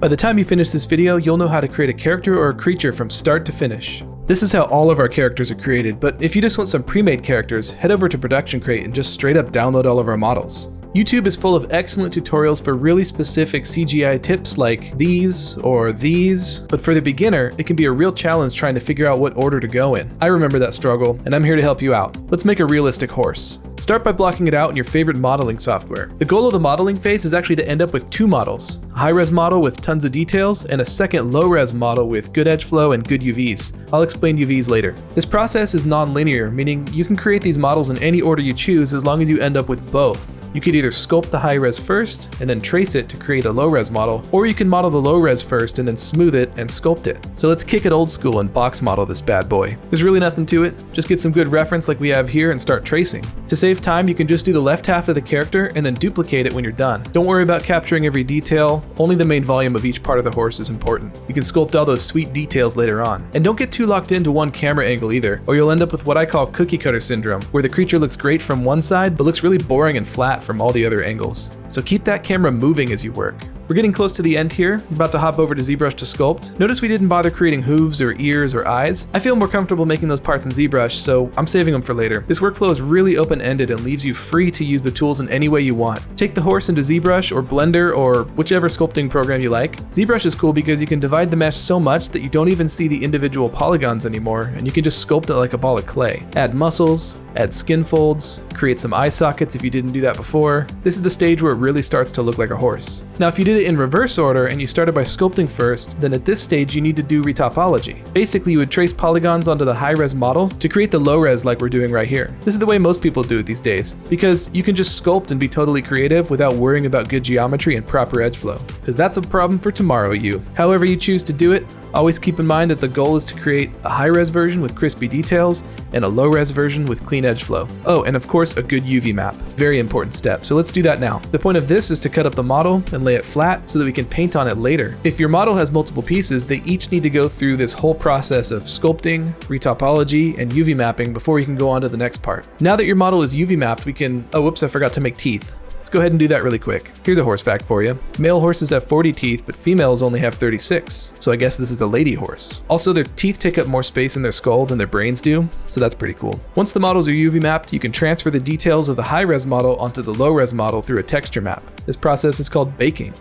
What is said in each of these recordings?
By the time you finish this video, you'll know how to create a character or a creature from start to finish. This is how all of our characters are created, but if you just want some pre-made characters, head over to ProductionCrate and just straight up download all of our models. YouTube is full of excellent tutorials for really specific CGI tips like these or these, but for the beginner, it can be a real challenge trying to figure out what order to go in. I remember that struggle, and I'm here to help you out. Let's make a realistic horse. Start by blocking it out in your favorite modeling software. The goal of the modeling phase is actually to end up with two models, a high-res model with tons of details, and a second low-res model with good edge flow and good UVs. I'll explain UVs later. This process is non-linear, meaning you can create these models in any order you choose as long as you end up with both. You could either sculpt the high res first and then trace it to create a low res model, or you can model the low res first and then smooth it and sculpt it. So let's kick it old school and box model this bad boy. There's really nothing to it, just get some good reference like we have here and start tracing. To save time, you can just do the left half of the character and then duplicate it when you're done. Don't worry about capturing every detail, only the main volume of each part of the horse is important. You can sculpt all those sweet details later on. And don't get too locked into one camera angle either, or you'll end up with what I call cookie cutter syndrome, where the creature looks great from one side, but looks really boring and flat from all the other angles. So keep that camera moving as you work. We're getting close to the end here. We're about to hop over to Zbrush to sculpt. Notice we didn't bother creating hooves or ears or eyes. I feel more comfortable making those parts in Zbrush, so I'm saving them for later. This workflow is really open-ended and leaves you free to use the tools in any way you want. Take the horse into Zbrush or Blender or whichever sculpting program you like. Zbrush is cool because you can divide the mesh so much that you don't even see the individual polygons anymore, and you can just sculpt it like a ball of clay. Add muscles, add skin folds, create some eye sockets if you didn't do that before. This is the stage where it really starts to look like a horse. Now, if you did it in reverse order and you started by sculpting first, then at this stage you need to do retopology. Basically, you would trace polygons onto the high-res model to create the low-res like we're doing right here. This is the way most people do it these days, because you can just sculpt and be totally creative without worrying about good geometry and proper edge flow, because that's a problem for tomorrow you. However you choose to do it, always keep in mind that the goal is to create a high-res version with crispy details and a low-res version with clean edge flow. Oh, and of course a good UV map. Very important step, so let's do that now. The point of this is to cut up the model and lay it flat so that we can paint on it later. If your model has multiple pieces, they each need to go through this whole process of sculpting, retopology, and UV mapping before you can go on to the next part. Now that your model is UV mapped, we can, oh whoops, I forgot to make teeth. Go ahead and do that really quick. Here's a horse fact for you. Male horses have 40 teeth, but females only have 36. So I guess this is a lady horse. Also, their teeth take up more space in their skull than their brains do, so that's pretty cool. Once the models are UV mapped, you can transfer the details of the high-res model onto the low-res model through a texture map. This process is called baking.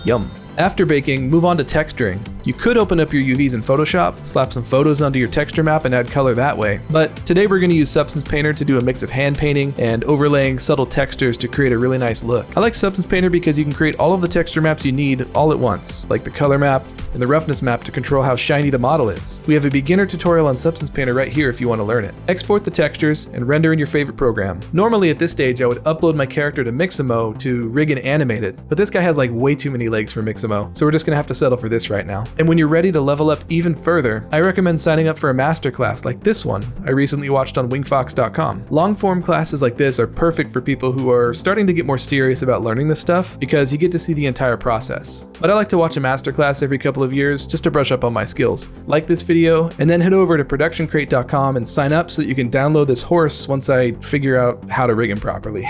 Yum. After baking, move on to texturing. You could open up your UVs in Photoshop, slap some photos onto your texture map and add color that way. But today we're going to use Substance Painter to do a mix of hand painting and overlaying subtle textures to create a really nice look. I like Substance Painter because you can create all of the texture maps you need all at once, like the color map and the roughness map to control how shiny the model is. We have a beginner tutorial on Substance Painter right here if you want to learn it. Export the textures and render in your favorite program. Normally at this stage I would upload my character to Mixamo to rig and animate it, but this guy has like way too many legs for Mixamo, so we're just gonna have to settle for this right now. And when you're ready to level up even further, I recommend signing up for a masterclass like this one I recently watched on Wingfox.com. Long-form classes like this are perfect for people who are starting to get more serious about learning this stuff because you get to see the entire process. But I like to watch a masterclass every couple of years just to brush up on my skills. Like this video, and then head over to ProductionCrate.com and sign up so that you can download this horse once I figure out how to rig him properly.